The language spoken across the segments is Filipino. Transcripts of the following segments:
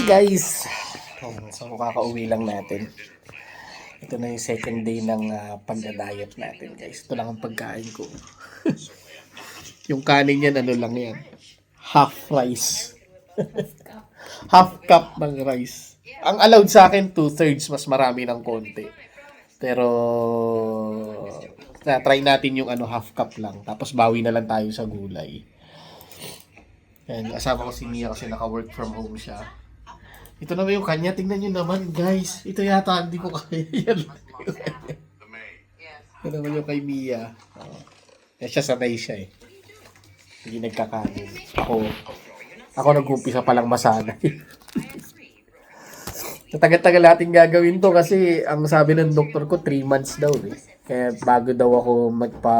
Guys, so kakauwi lang natin. Ito na yung second day ng pagda-diet natin guys. Ito lang ang pagkain ko. Yung kanin yan, ano lang yan. Half rice. Half cup ng rice. Ang allowed sa akin, 2/3, mas marami ng konti. Pero, try natin yung half cup lang. Tapos bawi na lang tayo sa gulay. Yan, asama ko si Mia kasi naka-work from home siya. Ito naman yung kanya. Tingnan nyo naman, guys. Ito yata, hindi ko kaya yan. Ito naman yung kay Mia. Kaya siya sanay siya eh. Hindi nagkakanin. Ako nag-umpisa palang masanay. Tagal-tagal natin gagawin to kasi ang sabi ng doktor ko 3 months daw eh. Kaya bago daw ako magpa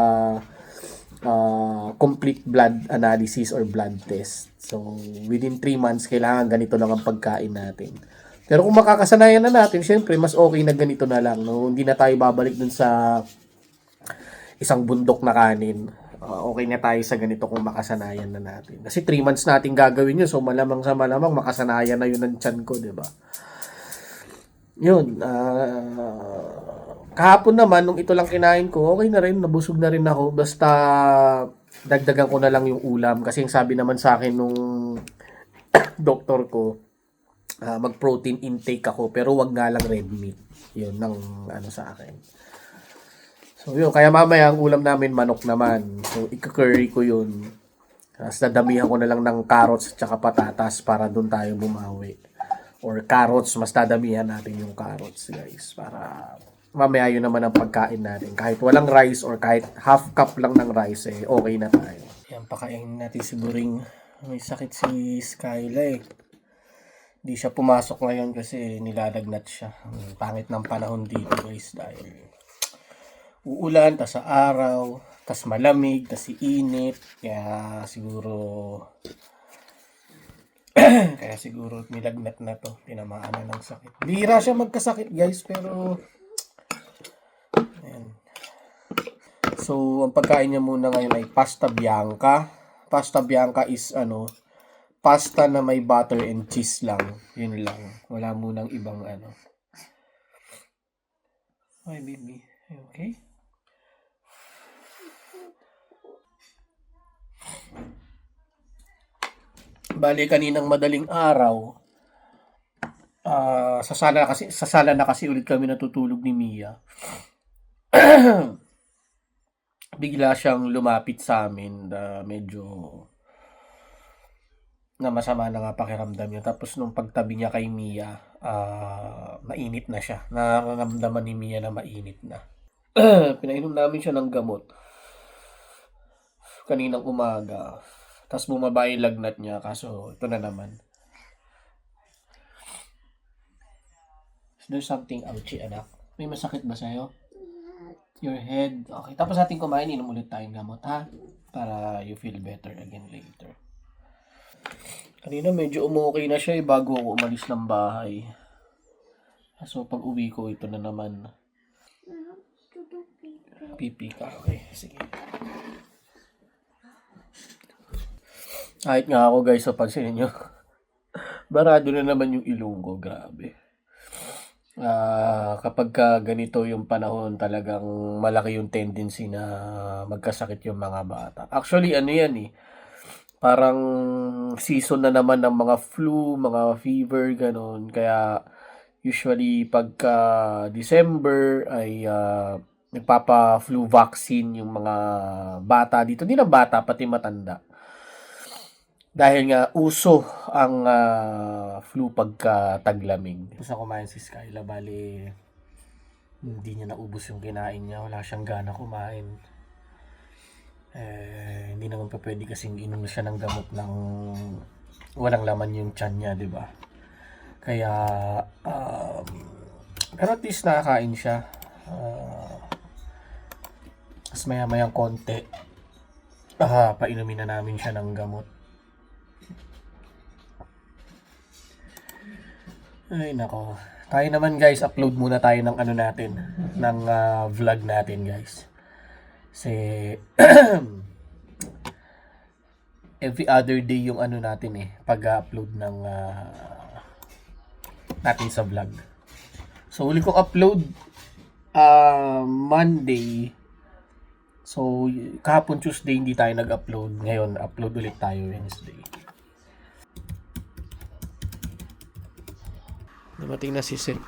complete blood analysis or blood test. So, within 3 months, kailangan ganito lang ang pagkain natin. Pero kung makakasanayan na natin, syempre, mas okay na ganito na lang. No? Hindi na tayo babalik dun sa isang bundok na kanin. Okay na tayo sa ganito kung makasanayan na natin. Kasi 3 months natin gagawin yun. So, malamang sa malamang, makasanayan na yun ng tiyan ko, di ba? Yun. Kahapon naman, nung ito lang kinain ko, okay na rin. Nabusog na rin ako. Basta, dagdagan ko na lang yung ulam. Kasi yung sabi naman sa akin nung doktor ko, mag-protein intake ako. Pero wag nga lang red meat. Yun, ng sa akin. So, yun. Kaya mamaya, ang ulam namin, manok naman. So, ika-curry ko yun. Tapos, dadamihan ko na lang ng carrots at saka patatas para doon tayo bumawi. Or carrots, mas dadamihan natin yung carrots, guys. Para mamaya yun naman ang pagkain natin. Kahit walang rice or kahit half cup lang ng rice, eh, okay na tayo. Yan, pakainin natin si Buring. May sakit si Skyla eh. Hindi siya pumasok ngayon kasi nilalagnat siya. Pangit ng panahon dito, guys, dahil uulan, tas sa araw, tas malamig, tas init. Kaya siguro nilagnat na to. Tinamaan na ng sakit. Bihira siya magkasakit, guys, pero ayan. So, ang pagkain niya muna ngayon ay pasta bianca. Pasta bianca is pasta na may butter and cheese lang. Yun lang. Wala munang ibang Hi, baby. Okay? Bali, kaninang madaling araw, sa sala na kasi ulit kami natutulog ni Mia. Bigla siyang lumapit sa amin na medyo na masama na nga pakiramdam niya. Tapos nung pagtabi niya kay Mia, mainit na siya. Nararamdaman ni Mia na mainit na. Pinainom namin siya ng gamot kaninang umaga. Tapos bumaba yung lagnat niya. Kaso ito na naman. Is there something ouchy, anak? May masakit ba sa'yo? Your head? Okay. Tapos ating kumain, inom ulit tayong gamot, ha? Para you feel better again later. Kanina medyo umokay na siya bago ako umalis ng bahay. So pag uwi ko, ito na naman. Pipi ka. Okay, sige. Kahit nga ako, guys, sa pansin nyo. Barado na naman yung ilong ko. Grabe. Kapag ganito yung panahon, talagang malaki yung tendency na magkasakit yung mga bata. Actually, yan eh. Parang season na naman ng mga flu, mga fever, ganon. Kaya usually pagka December ay nagpapa-flu vaccine yung mga bata dito. Hindi na bata, pati matanda. Dahil nga uso ang flu pagka taglamig. Tapos na kumain si Skyla, bali hindi niya naubos yung kinain niya. Wala siyang gana kumain. Hindi naman pa pwede kasing inom siya ng gamot ng walang laman yung tiyan niya, di ba? Kaya pero at least nakakain siya. Tapos maya-mayang konti painumin na namin siya ng gamot. Ay nako. Tayo naman, guys, upload muna tayo ng natin, ng vlog natin, guys. Kasi every other day yung natin pag-upload ng natin sa vlog. So, uli kong upload Monday. So, kahapon Tuesday hindi tayo nag-upload. Ngayon, upload ulit tayo Wednesday. Dumating na si Seth.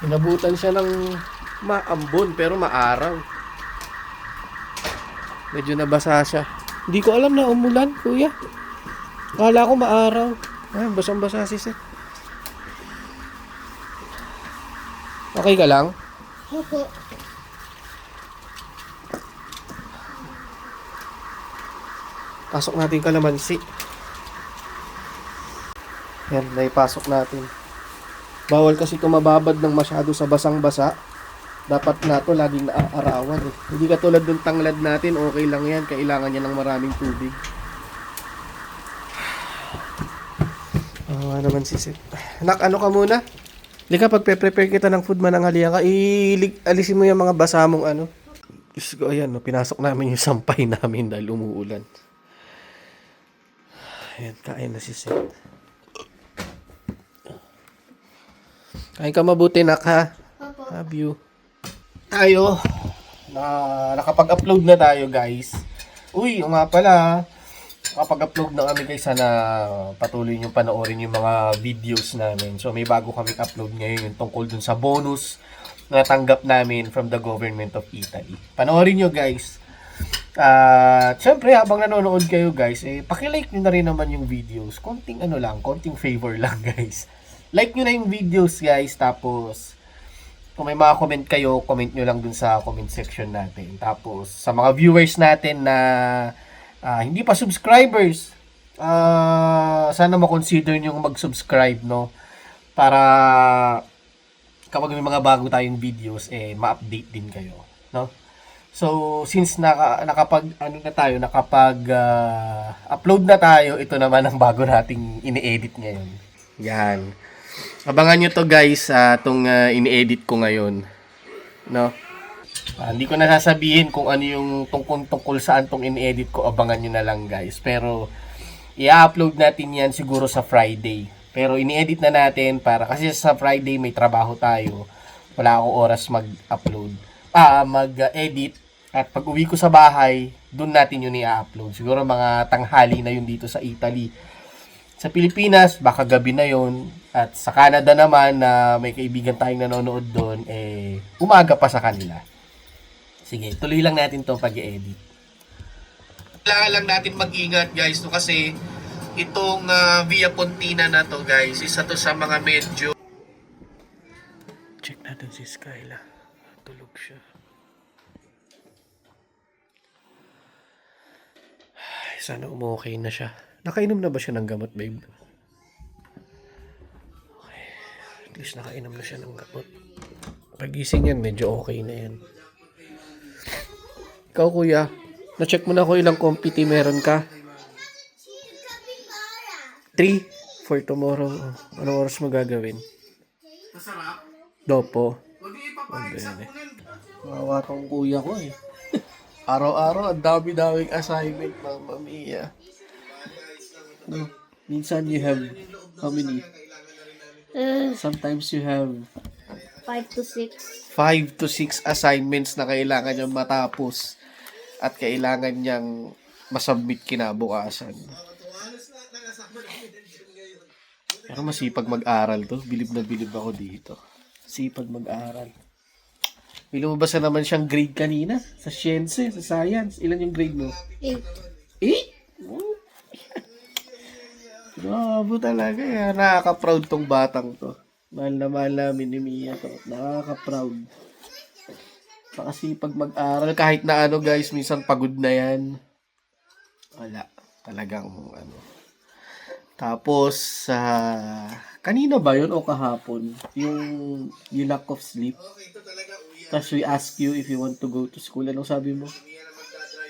Inabutan siya ng maambon pero maaraw. Medyo nabasa siya. Hindi ko alam na umulan, kuya. Akala ko maaraw. Basang-basa si Seth. Okay ka lang? Opo. Pasok natin kalamansi. Yan, naipasok natin. Bawal kasi tumababad ng masyado sa basang-basa. Dapat na to laging naaarawan eh. Hindi katulad ng tanglad natin, okay lang yan. Kailangan niya ng maraming tubig. Naman si Seth. Anak, ano ka muna? Lika, pagpe-prepare kita ng food mananghalian ka, alisin mo yung mga basa mong ano. Diyos ko, ayan, no, pinasok namin yung sampay namin dahil umuulan. Ayan, kain na si Seth. Kain ka mabuti, nak, ha? Opo. Love you. Tayo, nakapag-upload na tayo, guys. Uy, nga pala, nakapag-upload na kami, guys. Sana patuloy nyo panoorin yung mga videos namin. So, may bago kami upload ngayon yung tungkol dun sa bonus na tanggap namin from the government of Italy. Panoorin nyo, guys. At syempre, habang nanonood kayo, guys, pakilike nyo na rin naman yung videos. Konting konting favor lang, guys. Like nyo na yung videos, guys. Tapos, kung may mga comment kayo, comment nyo lang dun sa comment section natin. Tapos, sa mga viewers natin na hindi pa subscribers, sana makonsider nyo mag-subscribe, no? Para kapag may mga bago tayong videos, ma-update din kayo, no? So, since upload na tayo, ito naman ang bago nating ini-edit ngayon. Yan. Abangan nyo to, guys, itong ini-edit ko ngayon, no? Hindi ko na sasabihin kung ano yung tungkol saan tong ini-edit ko. Abangan nyo na lang, guys. Pero, i-upload natin yan siguro sa Friday. Pero, ini-edit na natin kasi sa Friday may trabaho tayo. Wala akong oras mag-upload. Mag-edit. At pag uwi ko sa bahay, dun natin yun i-upload. Siguro mga tanghali na yun dito sa Italy. Sa Pilipinas, baka gabi na yun. At sa Canada naman, na may kaibigan tayong nanonood doon, umaga pa sa kanila. Sige, tuloy lang natin to pag-i-edit. Kailangan lang natin mag-ingat, guys, no? Kasi itong Via Pontina na to, guys, isa to sa mga medyo... Check natin si Skyla. Tulog siya. Ay, sana umokay na siya. Nakainom na ba siya ng gamot, babe? Okay. At least nakainom na siya ng gamot. Pagising yan, medyo okay na yan. Ikaw, kuya, na-check mo na kung ilang compiti meron ka? 3 for tomorrow. Anong oras mo gagawin? Dopo. Mawa tong kuya ko eh. Araw-araw, ang dami-daming assignment, Mamma Mia. No, minsan you have how many? Sometimes you have 5 to 6. 5 to 6 assignments na kailangan niyang matapos at kailangan niyang masubmit kinabukasan. Pero masipag mag-aral to. Bilib na bilib ako dito. Sipag mag-aral. May lumabas na naman siyang grade kanina sa science, sa science. Ilan yung grade mo? 8. 8? Oh. Grabe talaga. Nakaka-proud tong batang to. Mahal na mahal namin ni Mia to. Nakaka-proud. Pakasipag mag-aral. Kahit na guys, minsan pagod na yan. Wala. Talagang Tapos, kanina ba yun o kahapon? Yung lack of sleep. Tapos we ask you if you want to go to school. Anong sabi mo?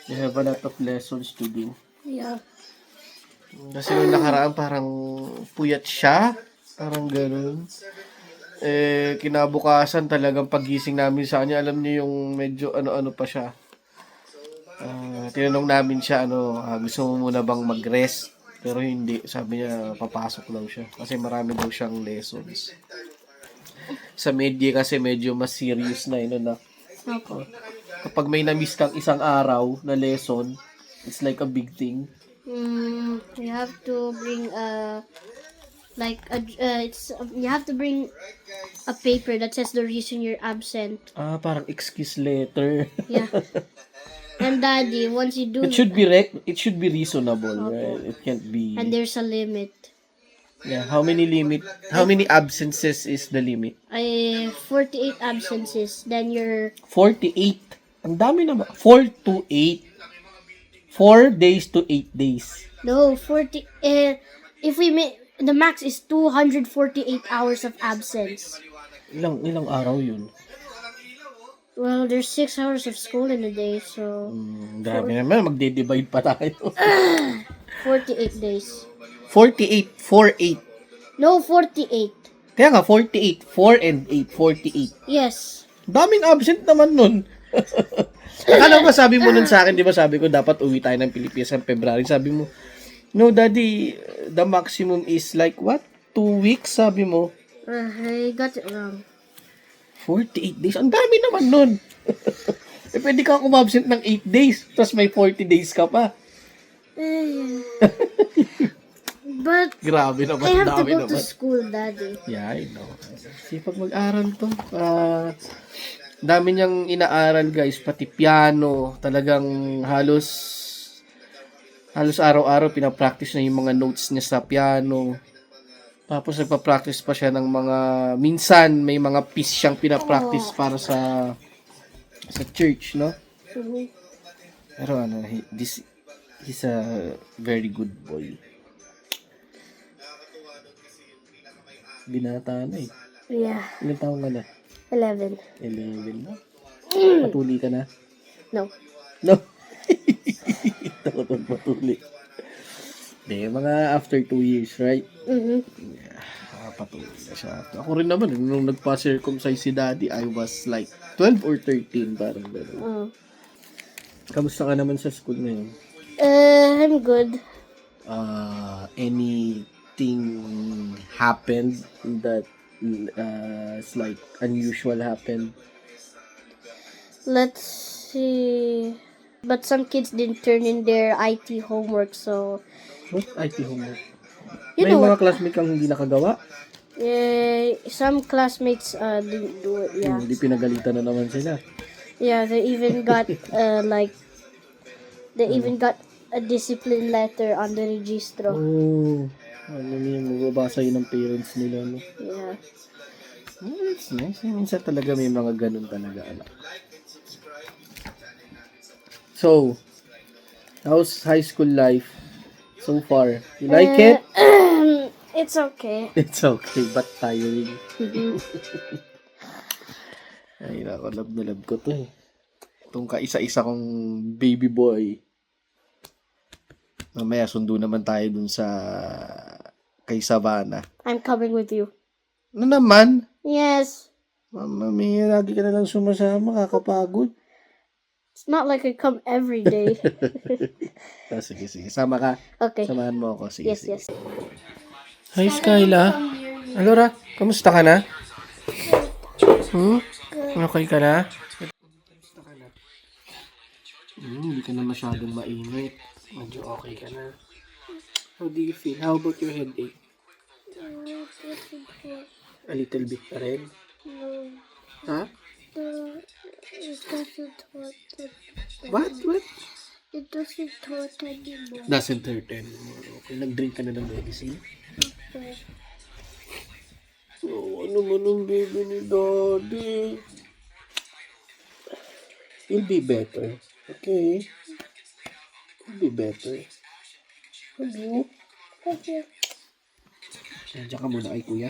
You have a lot of lessons to do. Yeah. Kasi nung nakaraan parang puyat siya. Parang ganun. Kinabukasan talagang pagising namin sa kanya. Alam niyo yung medyo ano-ano pa siya. Tinanong namin siya, gusto mo muna bang mag-rest? Pero hindi, sabi niya papasok daw siya kasi marami daw siyang lessons. Sa media kasi medyo mas serious na yun na. Opo. Kapag may na-miss kang isang araw na lesson, it's like a big thing. You have to bring you have to bring a paper that says the reason you're absent. Parang excuse letter. Yeah. And Daddy, once you do, It should be reasonable, right? It can't be. and there's a limit. Yeah, how many absences is the limit? 48 absences. Then you're 48. Ang dami naman. 4 to 8. 4 days to 8 days. no 40. If we make the max is 248 hours of absence. Ilang araw yun? Well, there's 6 hours of school in a day, so Grabe naman, magde-divide pa tayo. 48 days. 48, 4, 8. No, 48. Kaya nga, 48, 4 and 8, 48. Yes. Daming absent naman nun. Akala ko sabi mo nun sa akin, di ba sabi ko dapat uwi tayo ng Pilipinas ng February. Sabi mo, no daddy, the maximum is like what? 2 weeks, sabi mo. I got it wrong. 48 days. Ang dami naman nun. Pwede ka umabsent ng 8 days, tapos may 40 days ka pa. But Grabe naman, I have to dami go to naman. school, Daddy. Yeah, I know. Sipag mag-aral to. Dami niyang inaaral, guys. Pati piano. Talagang halos araw-araw pinapractice na yung mga notes niya sa piano. Tapos nagpa-practice pa siya ng mga, minsan may mga piece siyang pinapractice para sa church, no? Mhm. Pero he's a very good boy. Binata na eh. Yeah, Ilang taong ka na? 11. 11 na? Patuli ka na? No. No? Takot patuli. Hindi, mga after 2 years, right? Mhm. Patuli na siya. Ako rin naman, nung nagpa-circumcise si daddy, I was like 12 or 13, parang gano'n. Oh. Kamusta ka naman sa school na yun? I'm good. Anything happened that is like unusual happened? Let's see. But some kids didn't turn in their IT homework, so What IT homework? You May know mga classmate kang hindi nakagawa? some classmates didn't do it. Yeah, Hindi pinagalitan na naman sila. yeah. They even got they even got a discipline letter on the registro. Oh, ano niya, mababasa yun ng parents nila, no? Yeah. It's nice. Minsan talaga may mga ganun talaga, anak. So, how's high school life so far? You like it? It's okay. It's okay, but tiring. Mhm. Ay, nako, love na love ko to eh. Itong kaisa-isa kong baby boy. Mamaya, sundo naman tayo dun sa kay Savannah. I'm coming with you. Ano naman? Yes. Mama, may lagi ka na lang sumasama, kakapagod. It's not like I come every day. Sige. Sama ka. Okay. Samahan mo ako. Sige, Yes, sige. yes. Hi, Skyla. Alora, kamusta ka na? Okay ka na? Kamusta ka na? Hindi ka na masyadong mainit. Medyo okay ka na. How do you feel? How about your headache? A little bit pa rin? Ha? It doesn't hurt. What? It doesn't hurt anymore. Doesn't hurt anymore. Okay, nag-drink ka na ng medicine? Oh, ano mo nung baby ni Daddy? You'll be better. Okay? You'll be better. Hello? Okay. Diyan ka muna kay kuya.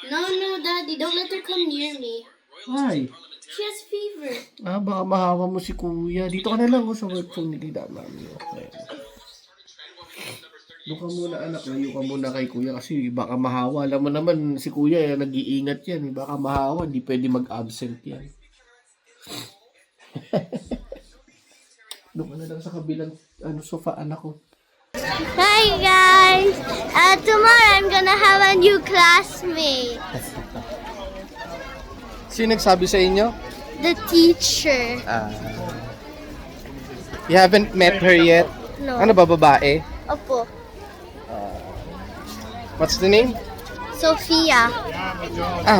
No, Daddy, don't let her come near me. Hi. She has fever. Baka mahawa mo si kuya. Dito ka na lang sa work phone ni Tita Mami. Okay. Doon ka muna anak. Layo ka muna kay kuya kasi baka mahawa. Alam mo naman si kuya nag-iingat yan. Baka mahawa. Hindi pwede mag-absent yan. Doon ka na lang sa kabilang sofa, anak ko. Hi guys! Tomorrow I'm gonna have a new classmate. Sino nagsabi sa inyo? The teacher. You haven't met her yet? No. Ano ba, babae? Opo. What's the name? Sophia.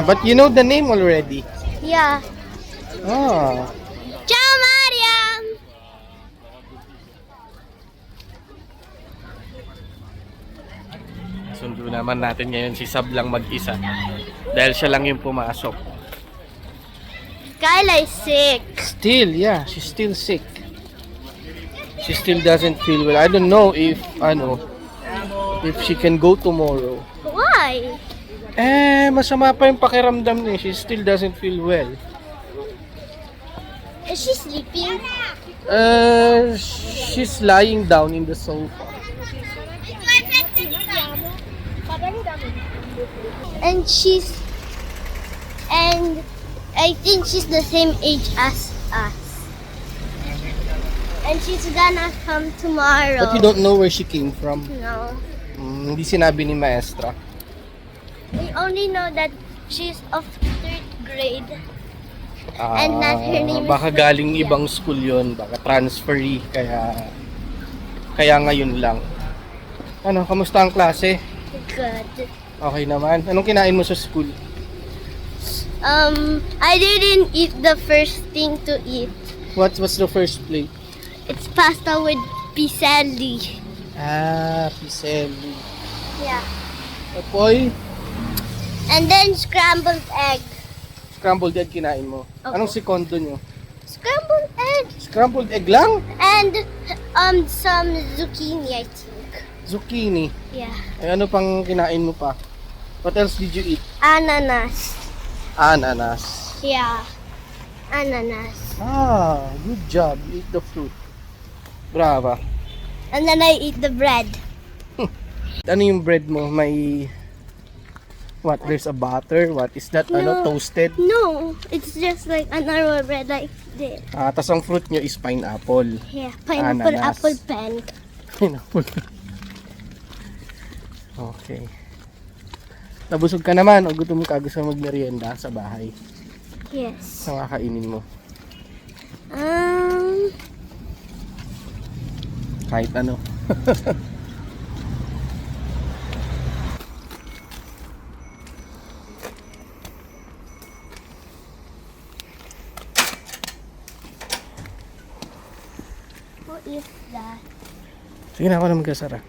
But you know the name already. Yeah. Ah. Ciao, Mariam! Sundo naman natin ngayon si Sab lang mag-isa. Dahil siya lang yung pumasok. Kyla is sick. Still, yeah, she's still sick. She still doesn't feel well. I don't know if she can go tomorrow. Why? Masama pa yung pakiramdam niya. She still doesn't feel well. Is she sleeping? She's lying down in the sofa. And I think she's the same age as us. And she's gonna come tomorrow. But you don't know where she came from. No. Hindi sinabi ni maestra. We only know that she's of 3rd grade. And that her name is Baka galing ibang school yon, baka transferee, kaya ngayon lang. Ano, kamusta ang klase? Good. Okay naman. Anong kinain mo sa school? I didn't eat the first thing to eat. What's the first plate? It's pasta with piselli. Piselli. Yeah. Apoy, And then scrambled egg. scrambled egg kinain mo. Opo. Anong sekondo nyo? Scrambled egg. Scrambled egg lang? And some zucchini, I think. Zucchini. Yeah. Ay, ano pang kinain mo pa? What else did you eat? Ananas. Ananas. Yeah. Ananas. Good job. You eat the fruit. Brava. And then I eat the bread. Ano yung bread mo? May... What? There's a butter? What is that? No. Toasted? No, it's just like a normal bread like this. Tas ang fruit nyo is pineapple. Yeah, pineapple, Ananas. apple pen. Pineapple. Okay. Nabusog ka naman o gutom ka, gusto magmerienda sa bahay. Yes. Ang kakainin mo. Kahit ano. What is that? Sige na, ako na magkasara.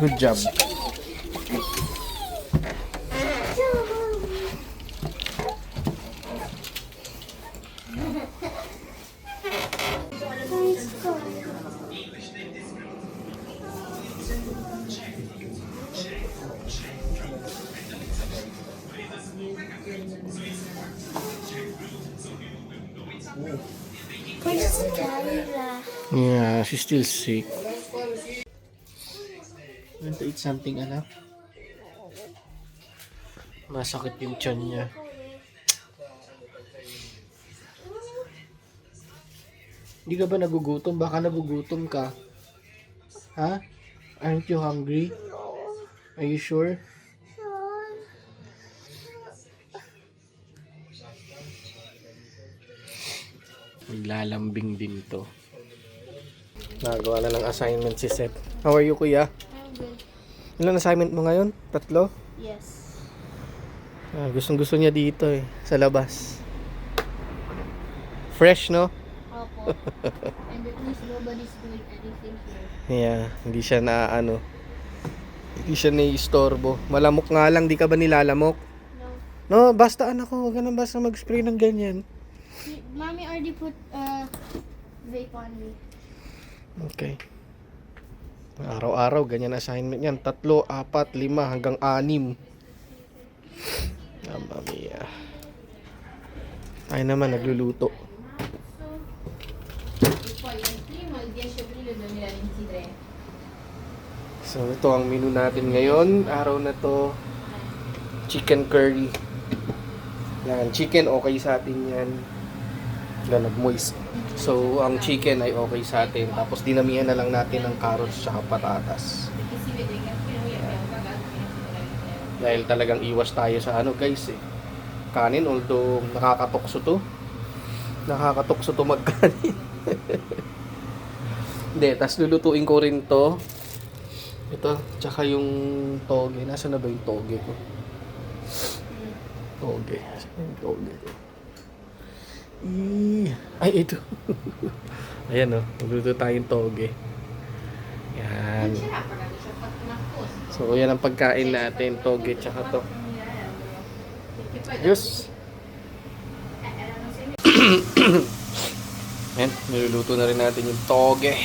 Good job. Where's Kyla? Yeah, she's still sick. Want to eat something, anak? Masakit yung tiyan niya. Hindi ka ba nagugutom? Baka nagugutom ka. Ha? Aren't you hungry? Are you sure? Maglalambing din to. Nagawa na ng assignment si Seth. How are you, kuya? Ilan assignment mo ngayon? 3? Yes. Gustong-gusto niya dito sa labas. Fresh, no? Opo. And at least nobody's doing anything here. Yeah, hindi siya hindi siya naiistorbo. Malamok nga lang, di ka ba nilalamok? No. No, basta anak ko, wag ka na basta mag-spray ng ganyan. Mommy already put vape on me. Okay. Araw-araw, ganyan assignment yan. 3, 4, 5, hanggang 6. Mamma mia. Tayo naman, nagluluto. So, ito ang menu natin ngayon. Araw na to, chicken curry. Yan, chicken okay sa atin yan. Moist. So, ang chicken ay okay sa atin. Tapos, dinamihan na lang natin ng carrots at patatas. Dahil talagang iwas tayo sa ano guys eh. Kanin, although nakakatokso to. Nakakatokso to magkanin. Hindi, tas lulutuin ko rin to. Ito, tsaka yung toge. Nasaan na ba yung toge ko? Toge. Saan yung toge ko? Ay, ito. Ayan o, luluto tayong toge. Yan. So, yan ang pagkain natin. Toge, tsaka to. Yes. Ayan, niluluto na rin natin yung toge.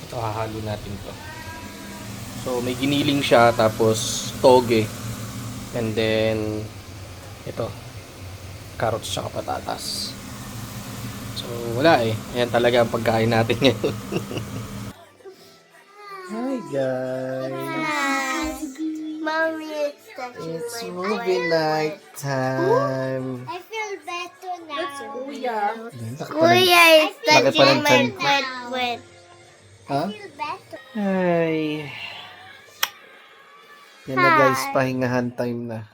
Ito, hahalo natin to. So, may giniling siya, tapos toge. And then, ito, carrots tsaka patatas. So, wala eh. Ayan talaga ang pagkain natin ngayon. Hi guys! Mommy is touching It's my movie night time. I feel better now. Kuya is Bakit pa touching my nandyan? foot. Ha? I feel better. Hi! Yan na guys, pahingahan time na.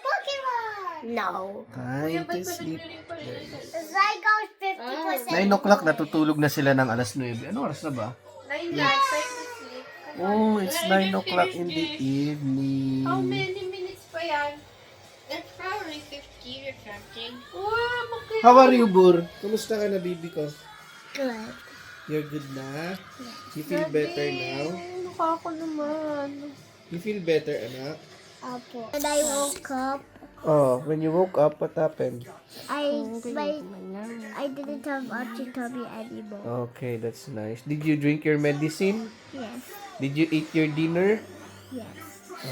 Pokemon! No. Time to sleep. Zygote 50%. 9 o'clock, natutulog na sila ng alas 9. Ano oras na ba? 9 guys, time to sleep. Oh, it's 9 o'clock in the evening. How many minutes pa yan? It's probably 50 or something. Wow, bakit? How are you, Bur? Kumusta ka na, baby ko? Good. You're good na? You feel better now? Mukha ko naman. You feel better, anak? Apple. When I woke up, Oh, when you woke up, what happened? I didn't have Archie tummy anymore. Okay, that's nice. Did you drink your medicine? Yes. Did you eat your dinner? Yes.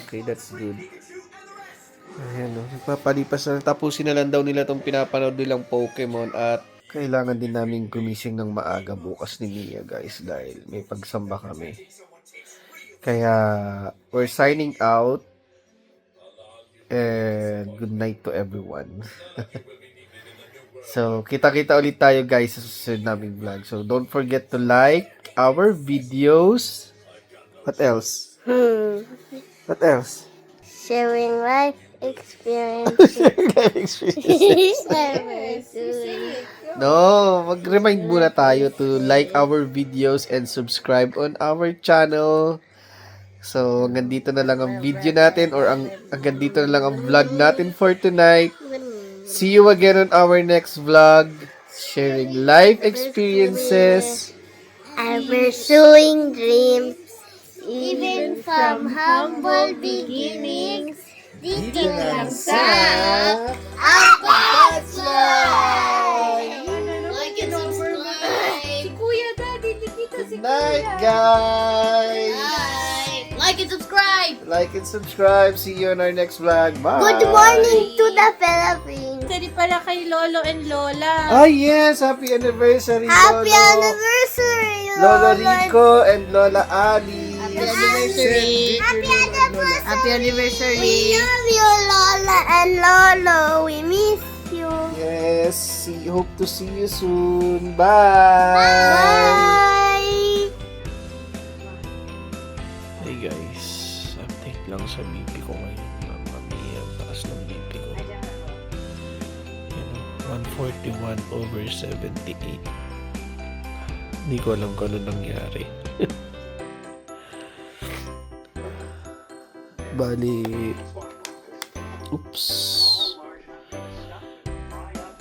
Okay, that's good. Ayan, no. Nagpapalipas na. Tapusin na lang daw nila itong pinapanood nilang Pokemon at kailangan din namin gumising ng maaga bukas ni Mia, guys, dahil may pagsamba kami. Kaya, we're signing out and good night to everyone. So, kita-kita ulit tayo, guys, sa susunod naming vlog. So, don't forget to like our videos. What else? What else? Sharing life experiences. No, mag-remind muna tayo to like our videos and subscribe on our channel. So, hanggang dito na lang ang video natin or hanggang dito na lang ang vlog natin for tonight. See you again on our next vlog. Sharing life experiences. And pursuing dreams, even from humble beginnings. Dito lang sa Apat Life! Like and subscribe! Si Kuya Daddy, dito si Good night, guys! Like and subscribe! Like and subscribe. See you on our next vlog. Bye! Good morning to the Philippines! Daddy pala kay Lolo and Lola. Ah, yes! Happy anniversary, Happy Lolo! anniversary, Lolo Rico and Lola Ali! Happy anniversary! Happy anniversary! Happy anniversary. We love you, Lola and Lolo. We miss you. Yes! Hope to see you soon. Bye! Bye! Hey guys, update lang sa BP ko ngayon. Mami, ang taas ng BP ko. Yan, 141/78. Hindi ko alam kung ano nangyari. Bali, oops.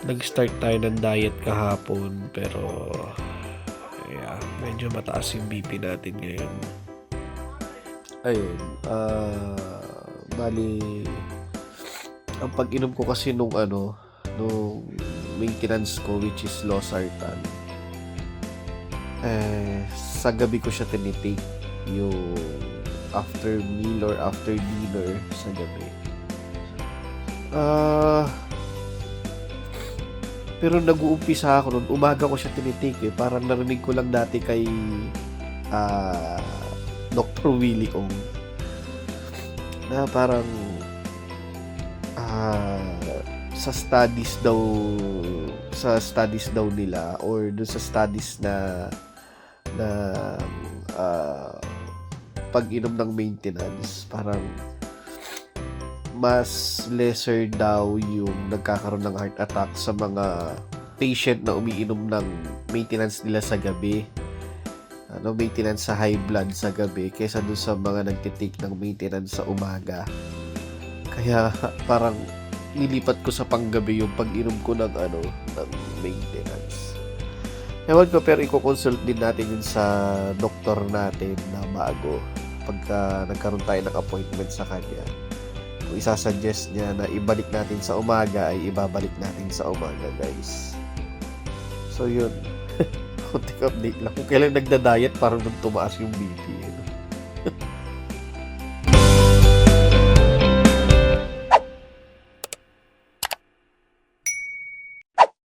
Nag-start tayo ng diet kahapon pero yeah, medyo mataas yung BP natin ngayon. Ayun, bali, ang pag-inom ko kasi nung maintenance ko, which is losartan, sa gabi ko siya tinitake, yung after meal or after dinner sa gabi. Pero nag-uumpisa ako nun, umaga ko siya tinitake parang narinig ko lang dati kay Dr. Willie Ong na parang sa studies daw nila or dun sa studies na pag-inom ng maintenance, parang mas lesser daw yung nagkakaroon ng heart attack sa mga patient na umiinom ng maintenance nila sa gabi. Maintenance sa high blood sa gabi kaysa dun sa mga nagtitake ng maintenance sa umaga. Kaya parang nilipat ko sa panggabi yung pag-inom ko ng ng maintenance. Ewan ko, pero i-consult din natin yun sa doktor natin na bago pagka nagkaroon tayo ng appointment sa kanya. Kung isasuggest niya na ibalik natin sa umaga, ay ibabalik natin sa umaga, guys. So yun, konting update lang. Kung kailan nagda-diet, parang nung tumaas yung BP.